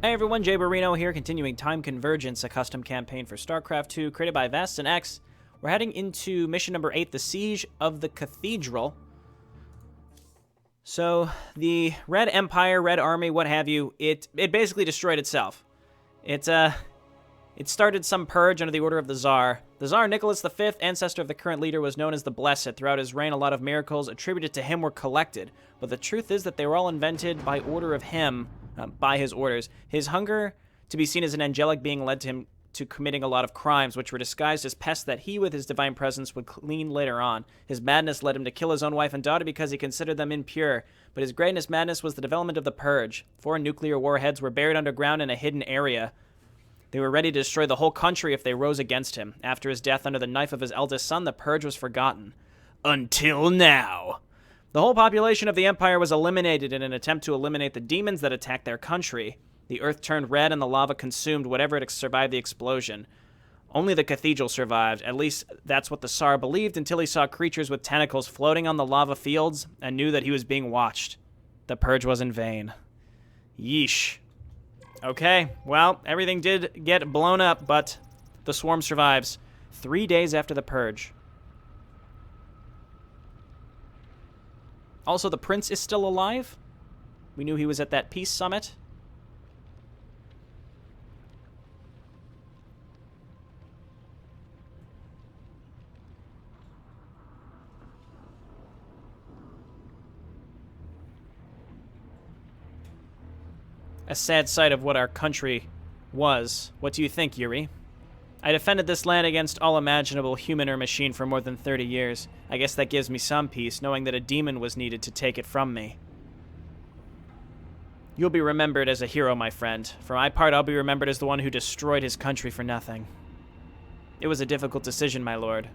Hey everyone, Jayborino here, continuing Time Convergence, a custom campaign for StarCraft 2 created by VastanX. We're heading into mission number 8, the Siege of the Cathedral. So, the Red Empire, Red Army, what have you, it basically destroyed itself. It started some purge under the order of the Tsar. The Tsar Nicholas V, ancestor of the current leader, was known as the Blessed. Throughout his reign, a lot of miracles attributed to him were collected. But the truth is that they were all invented by order of him, by his orders. His hunger to be seen as an angelic being led to him to committing a lot of crimes, which were disguised as pests that he, with his divine presence, would clean later on. His madness led him to kill his own wife and daughter because he considered them impure. But his greatest madness was the development of the Purge. 4 nuclear warheads were buried underground in a hidden area. They were ready to destroy the whole country if they rose against him. After his death under the knife of his eldest son, the Purge was forgotten. Until now. The whole population of the Empire was eliminated in an attempt to eliminate the demons that attacked their country. The earth turned red and the lava consumed whatever had survived the explosion. Only the cathedral survived. At least that's what the Tsar believed until he saw creatures with tentacles floating on the lava fields and knew that he was being watched. The Purge was in vain. Yeesh. Okay, well, everything did get blown up, but the swarm survives. 3 days after the Purge. Also, the prince is still alive. We knew he was at that peace summit. A sad sight of what our country was. What do you think, Yuri? I defended this land against all imaginable human or machine for more than 30 years. I guess that gives me some peace, knowing that a demon was needed to take it from me. You'll be remembered as a hero, my friend. For my part, I'll be remembered as the one who destroyed his country for nothing. It was a difficult decision, my lord.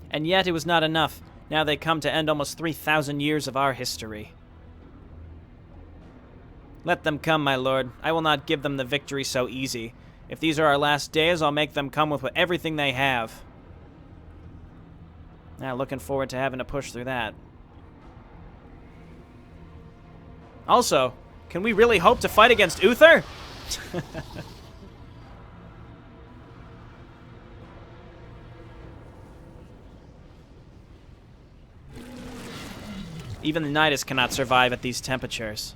And yet, it was not enough. Now they come to end almost 3,000 years of our history. Let them come, my lord. I will not give them the victory so easy. If these are our last days, I'll make them come with everything they have. Now, looking forward to having to push through that. Also, can we really hope to fight against Uther? Even the Nidus cannot survive at these temperatures.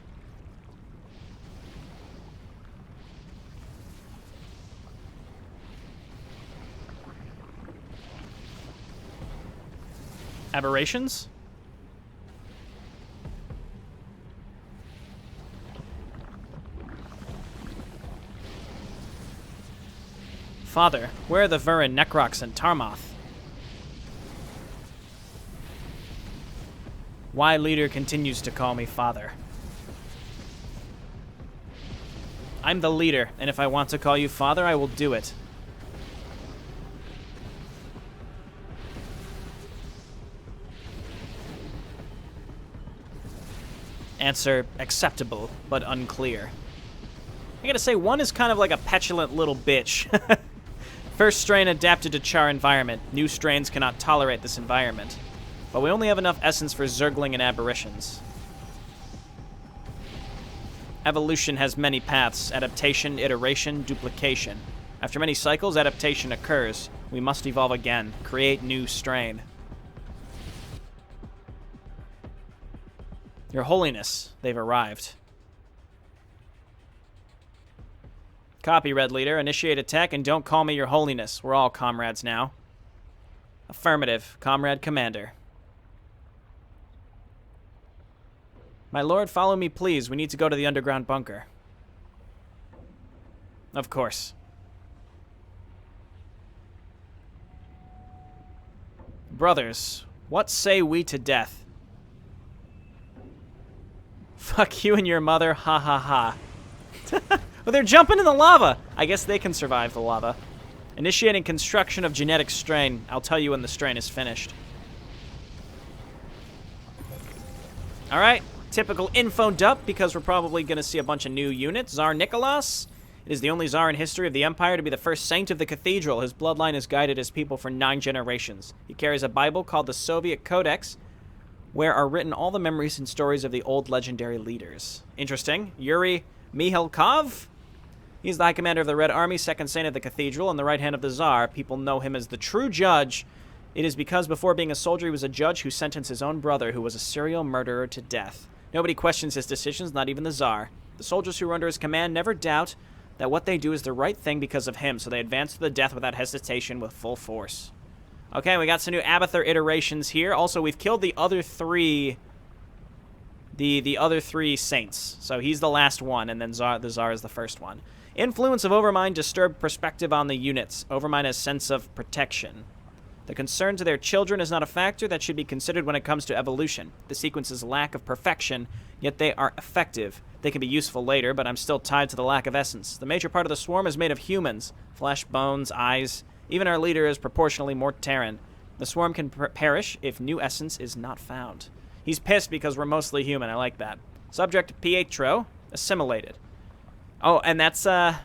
Aberrations? Father, where are the Vurin, Necrox, and Tarmoth? Why leader continues to call me father? I'm the leader, and if I want to call you father, I will do it. Answer, acceptable, but unclear. I gotta say, one is kind of like a petulant little bitch. First strain adapted to Char environment. New strains cannot tolerate this environment. But we only have enough essence for Zergling and Aberrations. Evolution has many paths. Adaptation, iteration, duplication. After many cycles, adaptation occurs. We must evolve again. Create new strain. Your Holiness, they've arrived. Copy, Red Leader. Initiate attack and don't call me Your Holiness. We're all comrades now. Affirmative, Comrade Commander. My lord, follow me, please. We need to go to the underground bunker. Of course. Brothers, what say we to death? Fuck you and your mother, ha ha ha. Well, they're jumping in the lava. I guess they can survive the lava. Initiating construction of genetic strain. I'll tell you when the strain is finished. Alright, typical info dump because we're probably going to see a bunch of new units. Tsar Nicholas. It is the only Tsar in history of the Empire to be the first saint of the Cathedral. His bloodline has guided his people for 9 generations. He carries a Bible called the Soviet Codex, where are written all the memories and stories of the old legendary leaders. Interesting. Yuri Mihilkov? He's the High Commander of the Red Army, second saint of the Cathedral, and the right hand of the Tsar. People know him as the true judge. It is because before being a soldier, he was a judge who sentenced his own brother, who was a serial murderer, to death. Nobody questions his decisions, not even the Tsar. The soldiers who are under his command never doubt that what they do is the right thing because of him, so they advance to the death without hesitation with full force. Okay, we got some new Abathur iterations here. Also, we've killed the other three... The other three saints. So he's the last one, and then the Tsar is the first one. Influence of Overmind, disturbed perspective on the units. Overmind has sense of protection. The concern to their children is not a factor that should be considered when it comes to evolution. The sequence's lack of perfection, yet they are effective. They can be useful later, but I'm still tied to the lack of essence. The major part of the swarm is made of humans. Flesh, bones, eyes. Even our leader is proportionally more Terran. The swarm can perish if new essence is not found. He's pissed because we're mostly human. I like that. Subject Pietro, assimilated. Oh, and that's the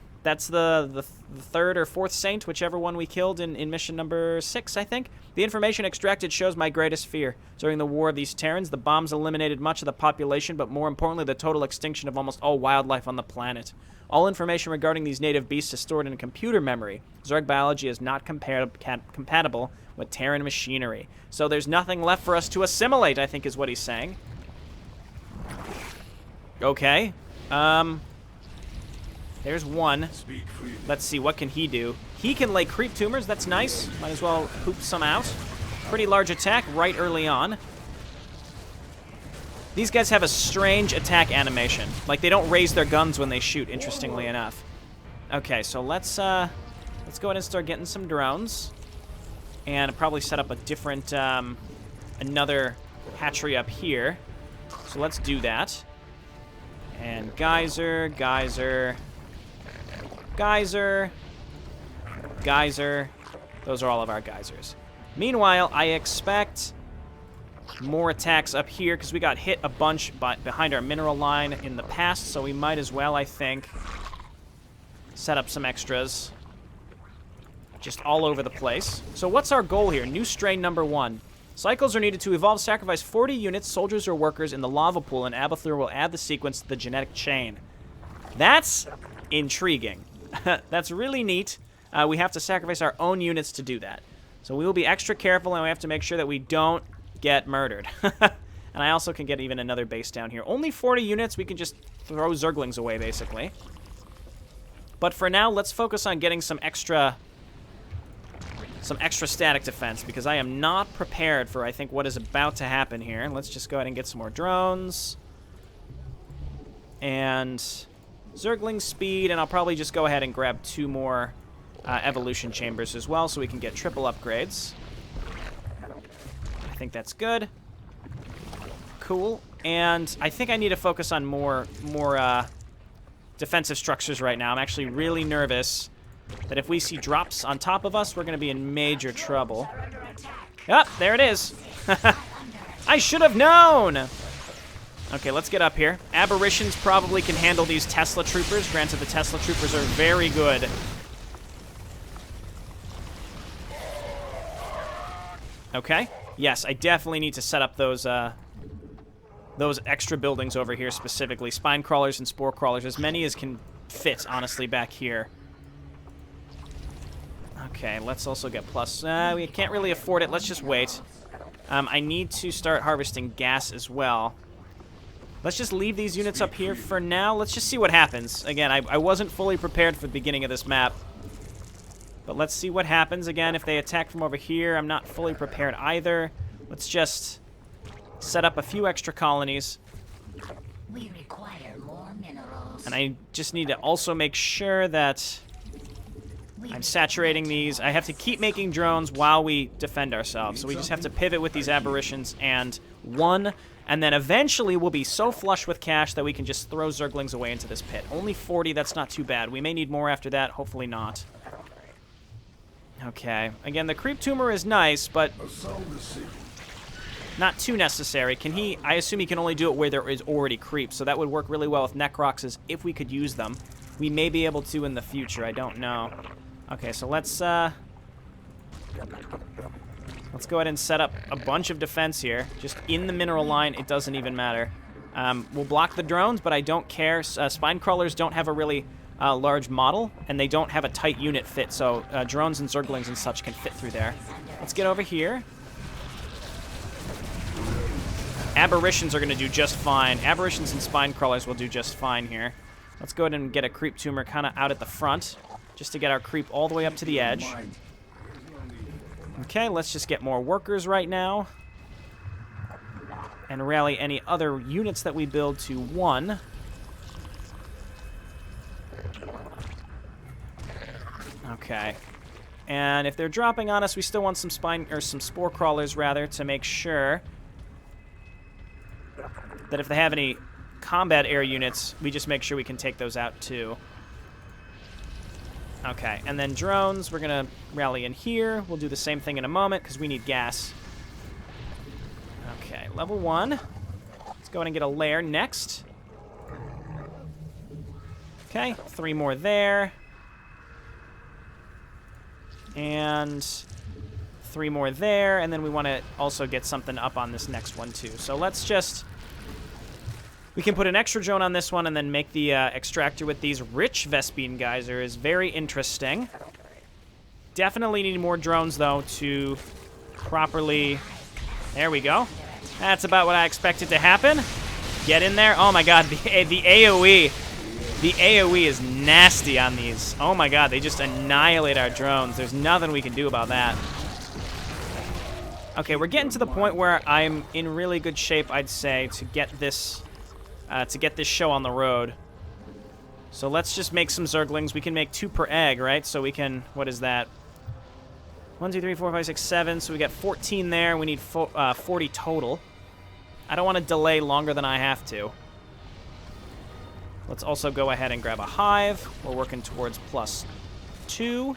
third or fourth saint, whichever one we killed in mission number 6, I think. The information extracted shows my greatest fear. During the War of these Terrans, the bombs eliminated much of the population, but more importantly, the total extinction of almost all wildlife on the planet. All information regarding these native beasts is stored in computer memory. Zerg biology is not compatible with Terran machinery. So there's nothing left for us to assimilate, I think is what he's saying. Okay. There's one. Let's see, what can he do? He can lay creep tumors, that's nice. Might as well poop some out. Pretty large attack right early on. These guys have a strange attack animation. Like, they don't raise their guns when they shoot, interestingly enough. Okay, so let's go ahead and start getting some drones. And probably set up a different, another hatchery up here. So let's do that. And geyser, geyser, geyser, geyser. Those are all of our geysers. Meanwhile, I expect more attacks up here because we got hit a bunch behind our mineral line in the past, so we might as well, I think, set up some extras just all over the place. So what's our goal here? New strain number 1. Cycles are needed to evolve. Sacrifice 40 units, soldiers or workers, in the lava pool, and Abathur will add the sequence to the genetic chain. That's intriguing. That's really neat. We have to sacrifice our own units to do that. So we will be extra careful, and we have to make sure that we don't get murdered. And I also can get even another base down here. Only 40 units. We can just throw Zerglings away, basically. But for now, let's focus on getting some extra static defense, because I am not prepared for, I think, what is about to happen here. Let's just go ahead and get some more drones. And Zergling speed, and I'll probably just go ahead and grab 2 more evolution chambers as well, so we can get triple upgrades. I think that's good. Cool. And I think I need to focus on more defensive structures right now. I'm actually really nervous that if we see drops on top of us, we're going to be in major trouble. Ah, there it is. I should have known. Okay, let's get up here. Aberrations probably can handle these Tesla troopers. Granted, the Tesla troopers are very good. Okay. Yes, I definitely need to set up those extra buildings over here specifically. Spine crawlers and spore crawlers. As many as can fit, honestly, back here. Okay, let's also get plus. We can't really afford it. Let's just wait. I need to start harvesting gas as well. Let's just leave these units up here for now. Let's just see what happens. Again, I wasn't fully prepared for the beginning of this map. But let's see what happens. Again, if they attack from over here, I'm not fully prepared either. Let's just set up a few extra colonies. We require more minerals. And I just need to also make sure that I'm saturating these. I have to keep making drones while we defend ourselves. So we just have to pivot with these aberrations and 1. And then eventually we'll be so flush with cash that we can just throw Zerglings away into this pit. Only 40, that's not too bad. We may need more after that, hopefully not. Okay. Again, the creep tumor is nice, but not too necessary. Can he... I assume he can only do it where there is already creep, so that would work really well with Necroxes if we could use them. We may be able to in the future, I don't know. Okay, so let's Let's go ahead and set up a bunch of defense here. Just in the mineral line, it doesn't even matter. We'll block the drones, but I don't care. Spine crawlers don't have a really large model, and they don't have a tight unit fit, so drones and zerglings and such can fit through there. Let's get over here. Aberrations are going to do just fine. Aberrations and spine crawlers will do just fine here. Let's go ahead and get a creep tumor kind of out at the front, just to get our creep all the way up to the edge. Okay, let's just get more workers right now. And rally any other units that we build to 1. Okay. And if they're dropping on us, we still want some some spore crawlers rather, to make sure that if they have any combat air units, we just make sure we can take those out too. Okay, and then drones, we're gonna rally in here. We'll do the same thing in a moment because we need gas. Okay, level 1. Let's go ahead and get a lair next. Okay, 3 more there. And 3 more there, and then we want to also get something up on this next one too. So let's just... We can put an extra drone on this one and then make the extractor with these rich Vespene geyser is very interesting. Definitely need more drones, though, to properly... There we go. That's about what I expected to happen. Get in there. Oh, my God. The AoE. The AoE is nasty on these. Oh, my God. They just annihilate our drones. There's nothing we can do about that. Okay, we're getting to the point where I'm in really good shape, I'd say, to get this show on the road. So let's just make some zerglings. We can make 2 per egg, right? So we can, what is that? 1, 2, 3, 4, 5, 6, 7. So we got 14 there. We need 40 total. I don't want to delay longer than I have to. Let's also go ahead and grab a hive. We're working towards +2.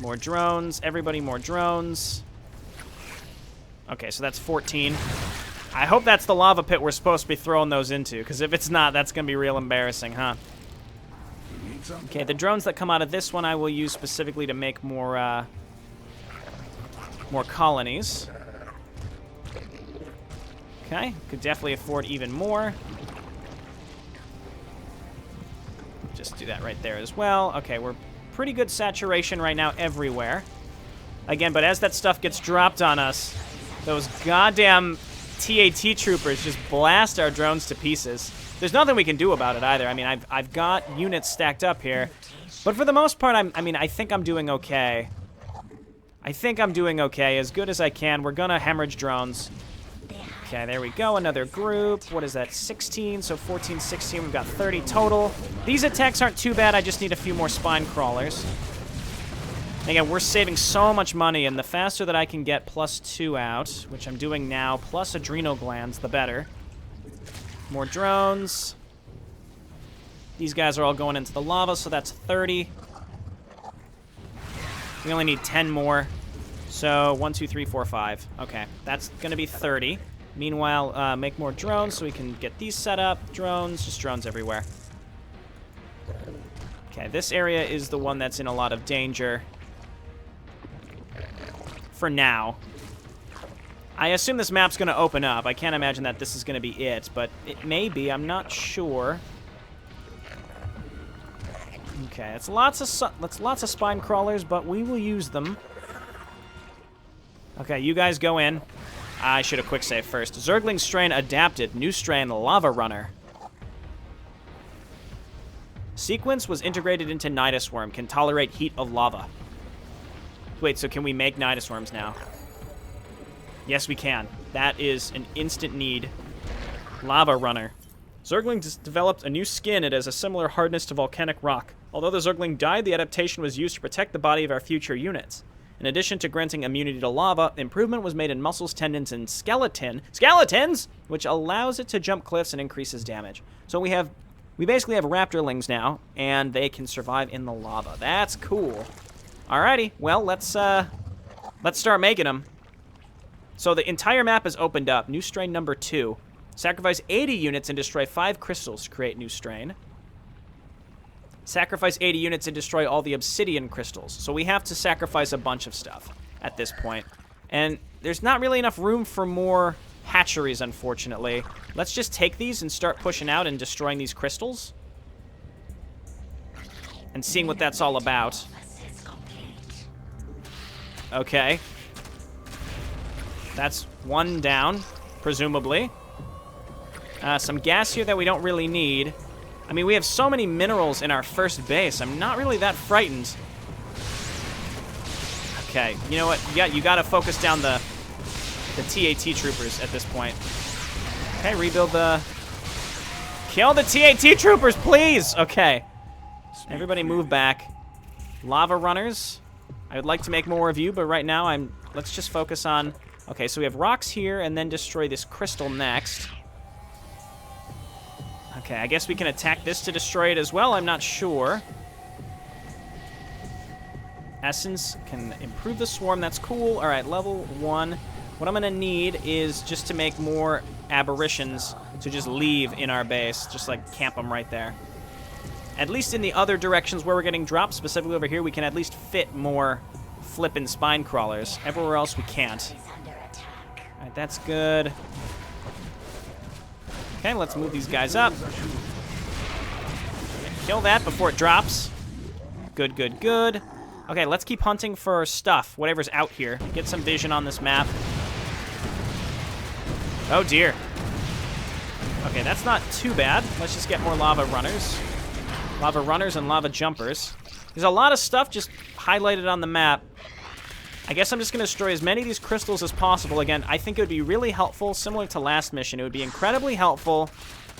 More drones. Everybody more drones. Okay, so that's 14. I hope that's the lava pit we're supposed to be throwing those into, because if it's not, that's going to be real embarrassing, huh? Okay, the drones that come out of this one I will use specifically to make more colonies. Okay, could definitely afford even more. Just do that right there as well. Okay, we're pretty good saturation right now everywhere. Again, but as that stuff gets dropped on us, those goddamn TAT troopers just blast our drones to pieces. There's nothing we can do about it either. I mean, I've got units stacked up here, but for the most part, I think I'm doing okay. I think I'm doing okay, as good as I can. We're gonna hemorrhage drones. Okay, there we go, another group. What is that, 16? So 14, 16, we've got 30 total. These attacks aren't too bad, I just need a few more spine crawlers. Again, we're saving so much money, and the faster that I can get +2 out, which I'm doing now, plus adrenal glands, the better. More drones. These guys are all going into the lava, so that's 30. We only need 10 more. So 1, 2, 3, 4, 5. Okay, that's going to be 30. Meanwhile, make more drones so we can get these set up. Drones, just drones everywhere. Okay, this area is the one that's in a lot of danger. For now. I assume this map's going to open up. I can't imagine that this is going to be it, but it may be. I'm not sure. Okay, it's lots of spine crawlers, but we will use them. Okay, you guys go in. I should have quick save first. Zergling strain adapted. New strain Lava Runner. Sequence was integrated into Nidus Worm. Can tolerate heat of lava. Wait, so can we make Nidus Worms now? Yes, we can. That is an instant need. Lava Runner. Zergling developed a new skin. It has a similar hardness to volcanic rock. Although the Zergling died, the adaptation was used to protect the body of our future units. In addition to granting immunity to lava, improvement was made in muscles, tendons, and skeletons, which allows it to jump cliffs and increases damage. So we basically have raptorlings now, and they can survive in the lava. That's cool. Alrighty, well, let's start making them. So the entire map is opened up. New strain number 2. Sacrifice 80 units and destroy 5 crystals to create new strain. Sacrifice 80 units and destroy all the obsidian crystals. So we have to sacrifice a bunch of stuff at this point. And there's not really enough room for more hatcheries, unfortunately. Let's just take these and start pushing out and destroying these crystals. And seeing what that's all about. Okay. That's one down, presumably. Some gas here that we don't really need. I mean, we have so many minerals in our first base. I'm not really that frightened. Okay, you know what? You gotta focus down the TAT troopers at this point. Okay, rebuild the... Kill the TAT troopers, please! Okay. Everybody move back. Lava runners. I would like to make more of you, but right now let's just focus on... Okay, so we have rocks here, and then destroy this crystal next. Okay, I guess we can attack this to destroy it as well. I'm not sure. Essence can improve the swarm. That's cool. All right, level 1. What I'm going to need is just to make more aberrations to just leave in our base. Just, like, camp them right there. At least in the other directions where we're getting dropped, specifically over here, we can at least fit more flippin' spine crawlers. Everywhere else, we can't. All right, that's good. Okay, let's move these guys up. Kill that before it drops. Good, good, good. Okay, let's keep hunting for stuff, whatever's out here. Get some vision on this map. Oh, dear. Okay, that's not too bad. Let's just get more lava runners. Lava runners and lava jumpers. There's a lot of stuff just highlighted on the map. I guess I'm just going to destroy as many of these crystals as possible. Again, I think it would be really helpful, similar to last mission. It would be incredibly helpful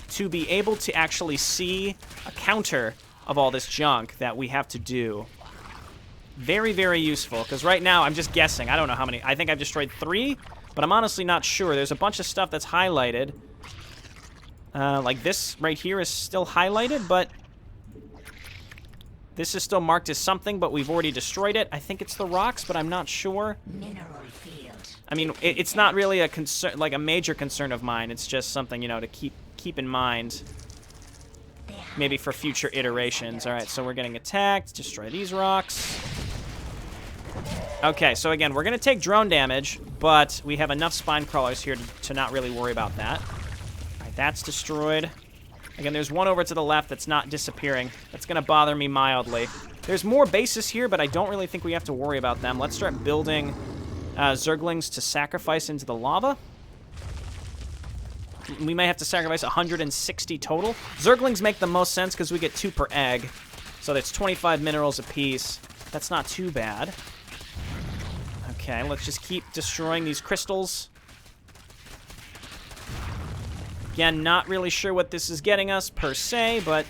to be able to actually see a counter of all this junk that we have to do. Very, very useful, because right now I'm just guessing. I don't know how many. I think I've destroyed 3, but I'm honestly not sure. There's a bunch of stuff that's highlighted. Like this right here is still highlighted, but this is still marked as something, but we've already destroyed it. I think it's the rocks, but I'm not sure. Mineral field. I mean, it's not really a concern, like a major concern of mine. It's just something, you know, to keep in mind. Maybe for future iterations. All right, so we're getting attacked. Destroy these rocks. Okay, so again, we're going to take drone damage, but we have enough spine crawlers here to not really worry about that. All right, that's destroyed. Again, there's one over to the left that's not disappearing. That's going to bother me mildly. There's more bases here, but I don't really think we have to worry about them. Let's start building Zerglings to sacrifice into the lava. We may have to sacrifice 160 total. Zerglings make the most sense because we get 2 per egg. So that's 25 minerals apiece. That's not too bad. Okay, let's just keep destroying these crystals. Again, not really sure what this is getting us per se, but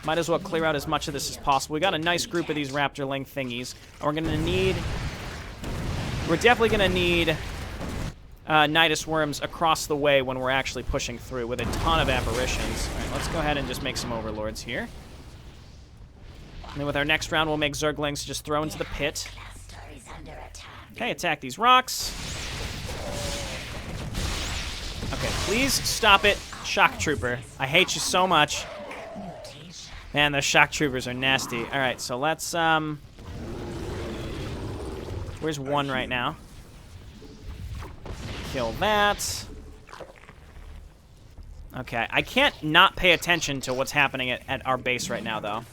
might as well clear out as much of this as possible. We got a nice group of these raptorling thingies. And we're definitely going to need Nidus worms across the way when we're actually pushing through with a ton of aberrations. All right, let's go ahead and just make some overlords here. And then with our next round, we'll make Zerglings just throw into the pit. Okay, attack these rocks. Okay, please stop it, Shock Trooper. I hate you so much. Man, those Shock Troopers are nasty. All right, so let's, where's one right now? Kill that. Okay, I can't not pay attention to what's happening at our base right now, though.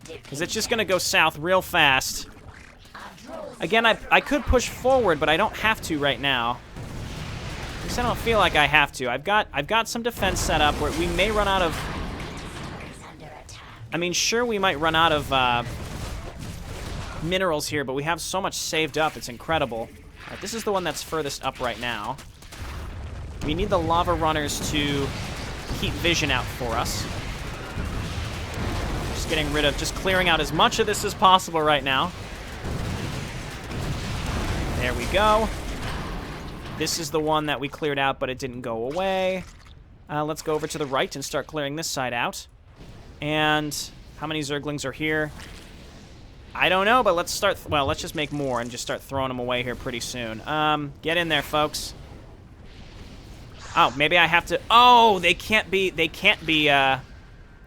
Because it's just going to go south real fast. Again, I could push forward, but I don't have to right now. At least I don't feel like I have to. I've got some defense set up where we may run out of... I mean, sure, we might run out of minerals here, but we have so much saved up. It's incredible. All right, this is the one that's furthest up right now. We need the lava runners to keep vision out for us. Just clearing out as much of this as possible right now. There we go. This is the one that we cleared out, but it didn't go away. Let's go over to the right and start clearing this side out. And how many Zerglings are here? I don't know, but let's start... Well, let's just make more and just start throwing them away here pretty soon. Get in there, folks. Oh, maybe I have to... Oh, they can't be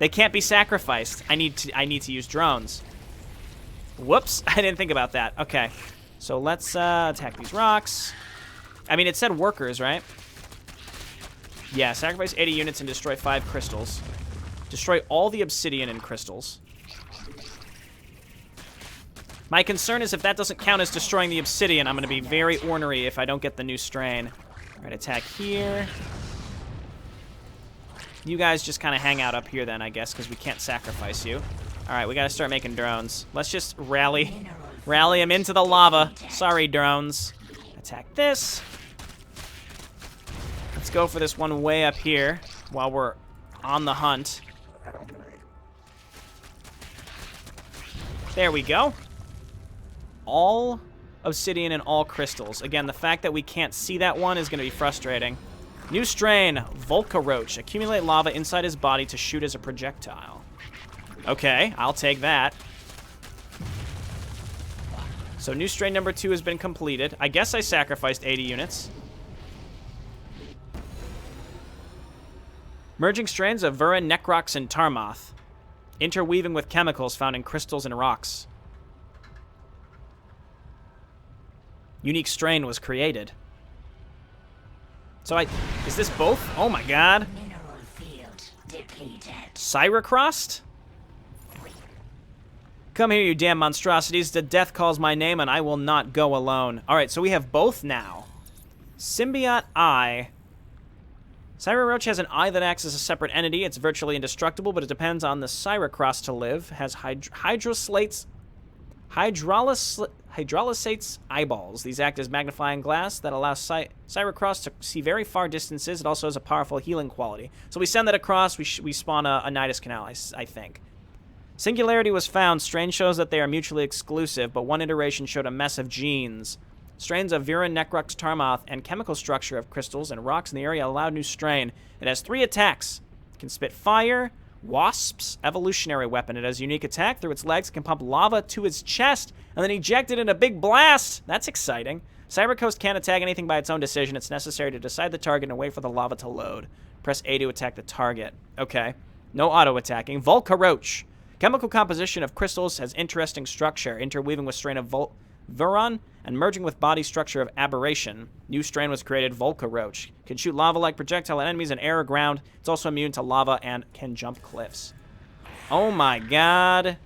They can't be sacrificed. I need to use drones. Whoops, I didn't think about that. Okay, so let's attack these rocks. I mean, it said workers, right? Yeah, sacrifice 80 units and destroy 5 crystals. Destroy all the obsidian and crystals. My concern is if that doesn't count as destroying the obsidian, I'm going to be very ornery if I don't get the new strain. All right, attack here. You guys just kind of hang out up here then, I guess, because we can't sacrifice you. All right, we got to start making drones. Let's just rally them into the lava. Sorry, drones. Attack this. Let's go for this one way up here while we're on the hunt. There we go. All obsidian and all crystals. Again, the fact that we can't see that one is going to be frustrating. New strain, Volcaroach. Accumulate lava inside his body to shoot as a projectile. Okay, I'll take that. So new strain number 2 has been completed. I guess I sacrificed 80 units. Merging strains of Vurin, Necrox, and Tarmoth. Interweaving with chemicals found in crystals and rocks. Unique strain was created. So is this both? Oh my god. Mineral field depleted. Cyracrost? Come here, you damn monstrosities. The death calls my name, and I will not go alone. Alright, so we have both now. Symbiote Eye. Cyroach has an eye that acts as a separate entity. It's virtually indestructible, but it depends on the Cyracross to live. Has hydrolysates eyeballs. These act as magnifying glass that allows Cyracross to see very far distances. It also has a powerful healing quality. So we send that across. We spawn a Nidus Canal, I think. Singularity was found. Strain shows that they are mutually exclusive, but one iteration showed a mess of genes. Strains of Vurin, Necrox, Tarmoth, and chemical structure of crystals and rocks in the area allowed new strain. It has 3 attacks. It can spit fire, wasps, evolutionary weapon. It has unique attack. Through its legs, it can pump lava to its chest and then eject it in a big blast. That's exciting. Cybercoast can't attack anything by its own decision. It's necessary to decide the target and wait for the lava to load. Press A to attack the target. Okay. No auto-attacking. Volcaroach. Chemical composition of crystals has interesting structure, interweaving with strain of Vuron and merging with body structure of Aberration. New strain was created, Volcaroach. Can shoot lava-like projectile at enemies in air or ground. It's also immune to lava and can jump cliffs. Oh my god.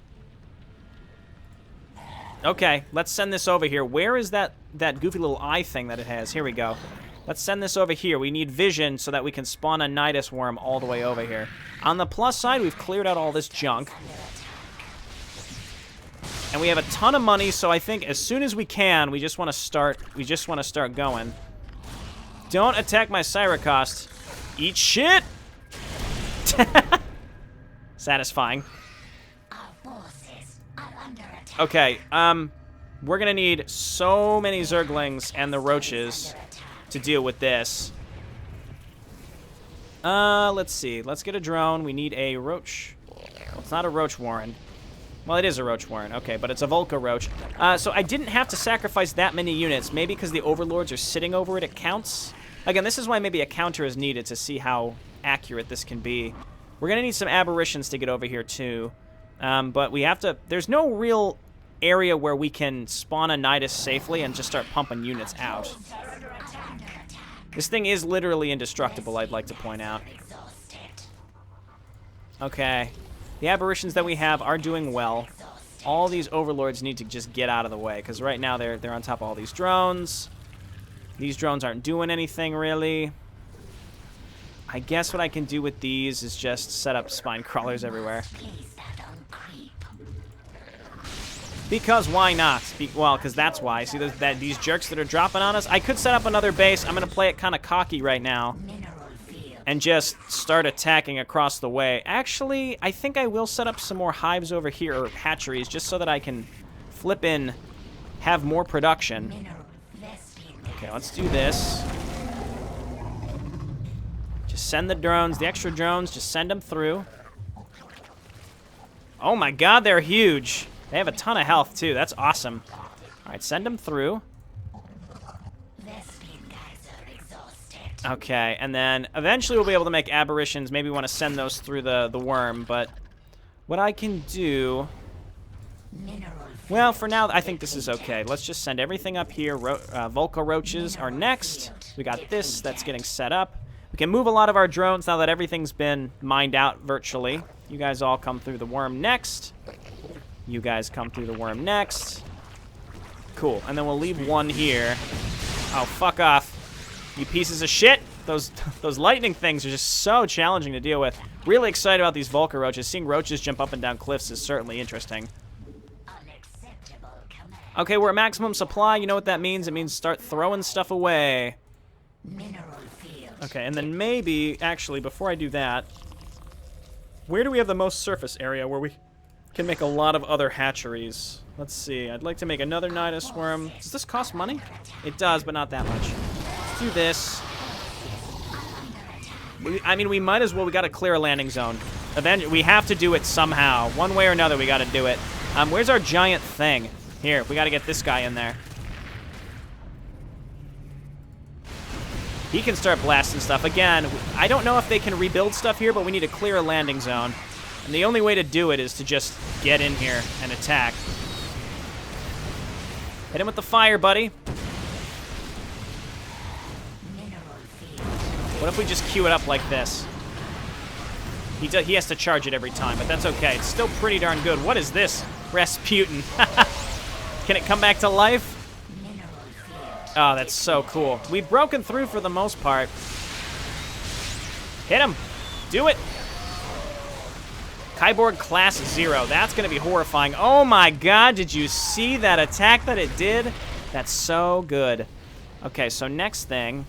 Okay, let's send this over here. Where is that goofy little eye thing that it has? Here we go. Let's send this over here. We need vision so that we can spawn a Nidus worm all the way over here. On the plus side, we've cleared out all this junk. And we have a ton of money, so I think as soon as we can, we just want to start going. Don't attack my Cyracross. Eat shit! Satisfying. Our forces are under attack. Okay, we're gonna need so many Zerglings and the roaches to deal with this. Let's see. Let's get a drone. We need a roach. Well, it's not a roach warren. Well, it is a roach warren. Okay, but it's a Volcaroach. So I didn't have to sacrifice that many units. Maybe because the overlords are sitting over it, it counts. Again, this is why maybe a counter is needed to see how accurate this can be. We're gonna need some aberrations to get over here too. But we have to. There's no real area where we can spawn a Nidus safely and just start pumping units out. This thing is literally indestructible, I'd like to point out. Okay. The aberrations that we have are doing well. All these overlords need to just get out of the way, because right now they're on top of all these drones. These drones aren't doing anything, really. I guess what I can do with these is just set up spine crawlers everywhere. Because why not? Well, because that's why. See these jerks that are dropping on us? I could set up another base. I'm going to play it kind of cocky right now. And just start attacking across the way. Actually, I think I will set up some more hives over here, or hatcheries, just so that I can flip in, have more production. Okay, let's do this. Just send the drones, the extra drones, just send them through. Oh my god, they're huge. They have a ton of health, too. That's awesome. All right, send them through. Okay, and then eventually we'll be able to make aberrations. Maybe we want to send those through the worm, but what I can do... Well, for now, I think this is okay. Let's just send everything up here. Volca roaches are next. We got this. That's getting set up. We can move a lot of our drones now that everything's been mined out virtually. You guys all come through the worm next. You guys come through the worm next. Cool. And then we'll leave one here. Oh, fuck off. You pieces of shit. Those lightning things are just so challenging to deal with. Really excited about these Volca roaches. Seeing roaches jump up and down cliffs is certainly interesting. Okay, we're at maximum supply. You know what that means? It means start throwing stuff away. Okay, and then maybe, actually, before I do that, where do we have the most surface area where we can make a lot of other hatcheries? Let's see. I'd like to make another Nidus worm. Does this cost money? It does, but not that much. Let's do this. I mean, we might as well. We got to clear a landing zone. Eventually, we have to do it somehow. One way or another, we got to do it. Where's our giant thing? Here, we got to get this guy in there. He can start blasting stuff. Again, I don't know if they can rebuild stuff here, but we need to clear a landing zone. And the only way to do it is to just get in here and attack. Hit him with the fire, buddy. What if we just queue it up like this? He has to charge it every time, but that's okay. It's still pretty darn good. What is this? Rasputin. Can it come back to life? Oh, that's so cool. We've broken through for the most part. Hit him. Do it. Kyborg class 0. That's going to be horrifying. Oh my god, did you see that attack that it did? That's so good. Okay, so next thing.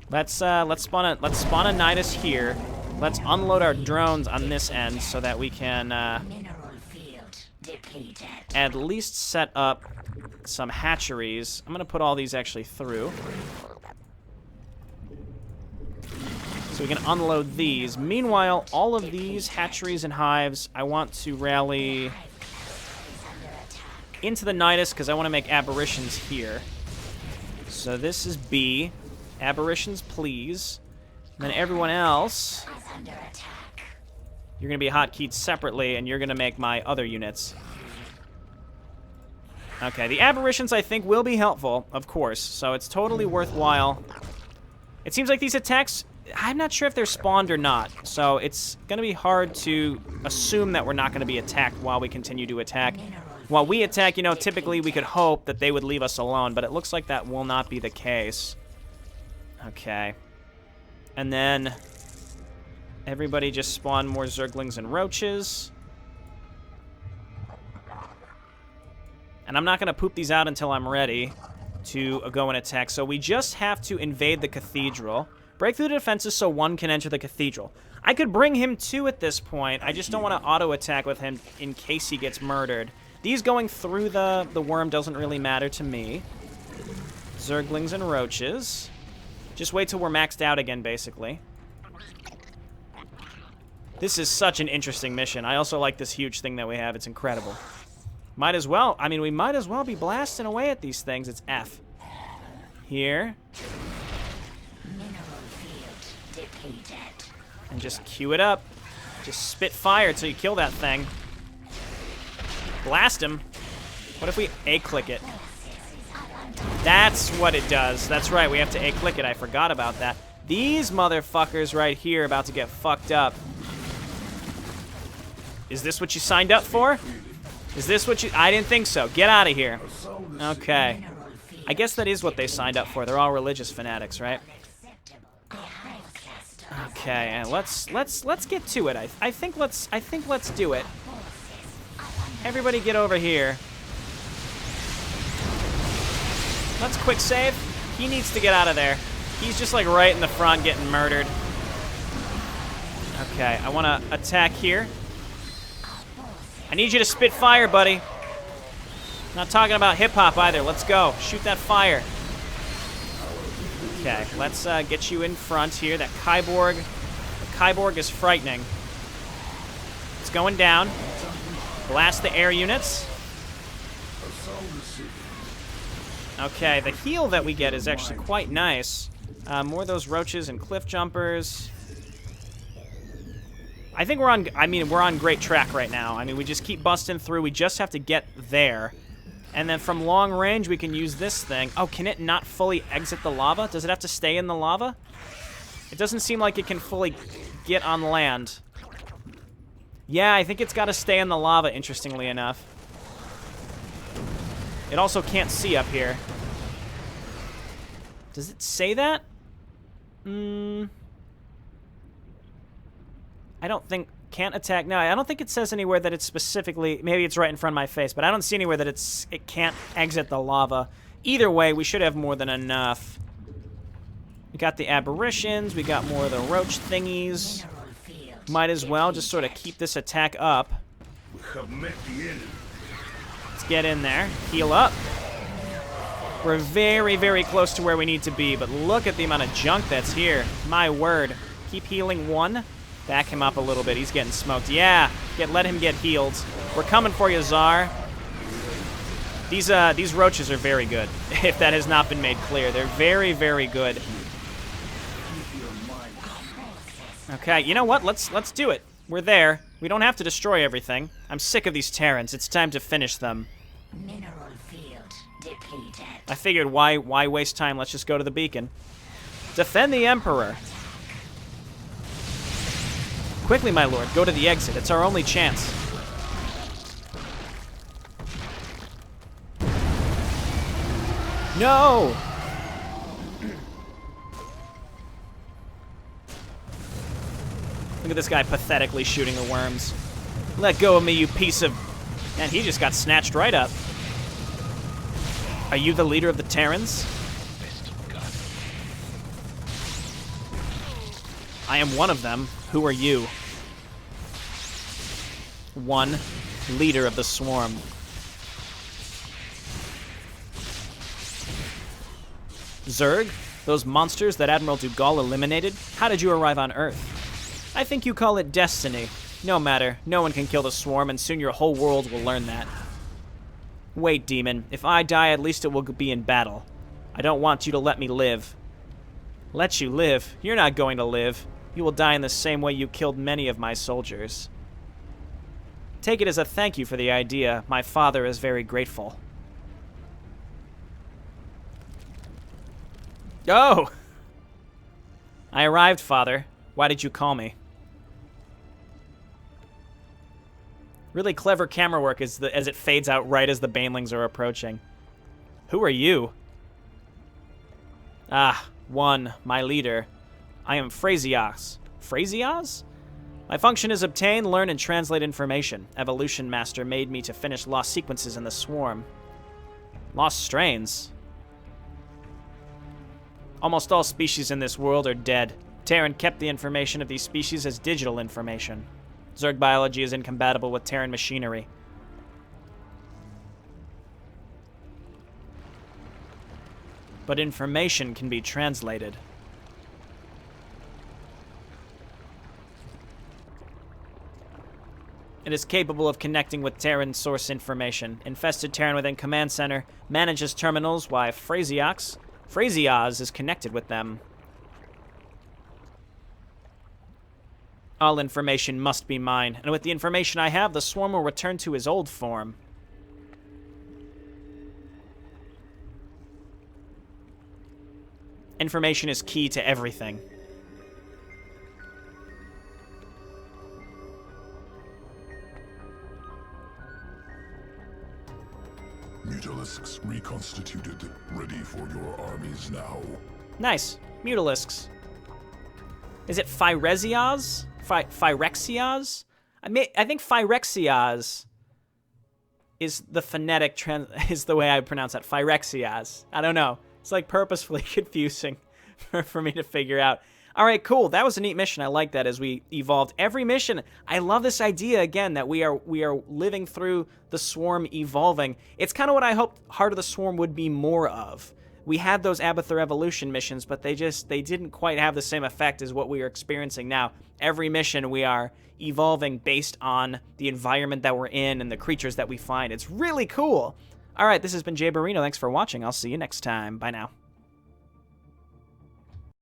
Let's spawn a Nidus here. Let's unload our drones on this end so that we can at least set up some hatcheries. I'm gonna put all these actually through. So we can unload these. Meanwhile, all of these hatcheries and hives, I want to rally into the Nidus because I want to make aberrations here. So this is B. Aberrations, please. And then everyone else, you're going to be hotkeyed separately, and you're going to make my other units. Okay, the aberrations, I think, will be helpful, of course, so it's totally worthwhile. It seems like these attacks, I'm not sure if they're spawned or not, so it's going to be hard to assume that we're not going to be attacked while we continue to attack. While we attack, you know, typically we could hope that they would leave us alone, but it looks like that will not be the case. Okay. And then everybody just spawn more Zerglings and Roaches. And I'm not going to poop these out until I'm ready to go and attack. So we just have to invade the Cathedral. Break through the defenses so one can enter the Cathedral. I could bring him 2 at this point. I just don't want to auto-attack with him in case he gets murdered. These going through the worm doesn't really matter to me. Zerglings and Roaches. Just wait till we're maxed out again, basically. This is such an interesting mission. I also like this huge thing that we have. It's incredible. Might as well. I mean, we might as well be blasting away at these things. It's F. Here. And just queue it up. Just spit fire till you kill that thing. Blast him. What if we A-click it? That's what it does. That's right, we have to A-click it. I forgot about that. These motherfuckers right here are about to get fucked up. Is this what you signed up for? Is this what you... I didn't think so. Get out of here. Okay. I guess that is what they signed up for. They're all religious fanatics, right? Okay, and let's get to it. I think let's do it. Everybody get over here. Let's quick save. He needs to get out of there. He's just like right in the front getting murdered. Okay, I want to attack here. I need you to spit fire, buddy. Not talking about hip-hop either. Let's go. Shoot that fire. Okay, let's get you in front here. That Kyborg. The Kyborg is frightening. It's going down. Blast the air units. Okay, the heal that we get is actually quite nice. More of those roaches and cliff jumpers. I think we're on great track right now. I mean, we just keep busting through. We just have to get there. And then from long range, we can use this thing. Oh, can it not fully exit the lava? Does it have to stay in the lava? It doesn't seem like it can fully get on land. Yeah, I think it's got to stay in the lava, interestingly enough. It also can't see up here. Does it say that? I don't think... Can't attack. No, I don't think it says anywhere that it's specifically... Maybe it's right in front of my face, but I don't see anywhere that it can't exit the lava. Either way, we should have more than enough. We got the aberrations. We got more of the roach thingies. Might as well just sort of keep this attack up. Let's get in there. Heal up. We're very, very close to where we need to be, but look at the amount of junk that's here. My word. Keep healing one. Back him up a little bit. He's getting smoked. Yeah, let him get healed. We're coming for you, Czar. These roaches are very good. If that has not been made clear, they're very, very good. Okay, you know what? Let's do it. We're there. We don't have to destroy everything. I'm sick of these Terrans. It's time to finish them. Mineral field depleted. I figured why waste time? Let's just go to the beacon. Defend the Emperor. Quickly, my lord, go to the exit. It's our only chance. No! Look at this guy pathetically shooting the worms. Let go of me, you piece of... Man, he just got snatched right up. Are you the leader of the Terrans? I am one of them. Who are you? One, leader of the swarm. Zerg, those monsters that Admiral Dugal eliminated, how did you arrive on Earth? I think you call it destiny. No matter, no one can kill the swarm, and soon your whole world will learn that. Wait, demon, if I die, at least it will be in battle. I don't want you to let me live. Let you live? You're not going to live. You will die in the same way you killed many of my soldiers. Take it as a thank you for the idea. My father is very grateful. Oh! I arrived, father. Why did you call me? Really clever camera work as it fades out right as the banelings are approaching. Who are you? Ah, one, my leader. I am Phraseos. Phraseos? My function is obtain, learn, and translate information. Evolution Master made me to finish lost sequences in the swarm. Lost strains? Almost all species in this world are dead. Terran kept the information of these species as digital information. Zerg biology is incompatible with Terran machinery. But information can be translated. It is capable of connecting with Terran source information. Infested Terran within Command Center manages terminals, while Phraseos is connected with them. All information must be mine, and with the information I have, the swarm will return to his old form. Information is key to everything. Mutalisks reconstituted, ready for your armies now. Nice. Mutalisks. Is it Phyresios? Phyrexios? I think Phyrexios is the phonetic is the way I pronounce that. Phyrexios. I don't know. It's like purposefully confusing for me to figure out. All right, cool. That was a neat mission. I like that as we evolved. Every mission, I love this idea, again, that we are living through the swarm evolving. It's kind of what I hoped Heart of the Swarm would be more of. We had those Abathur evolution missions, but they didn't quite have the same effect as what we are experiencing now. Every mission, we are evolving based on the environment that we're in and the creatures that we find. It's really cool. All right, this has been Jayborino. Thanks for watching. I'll see you next time. Bye now.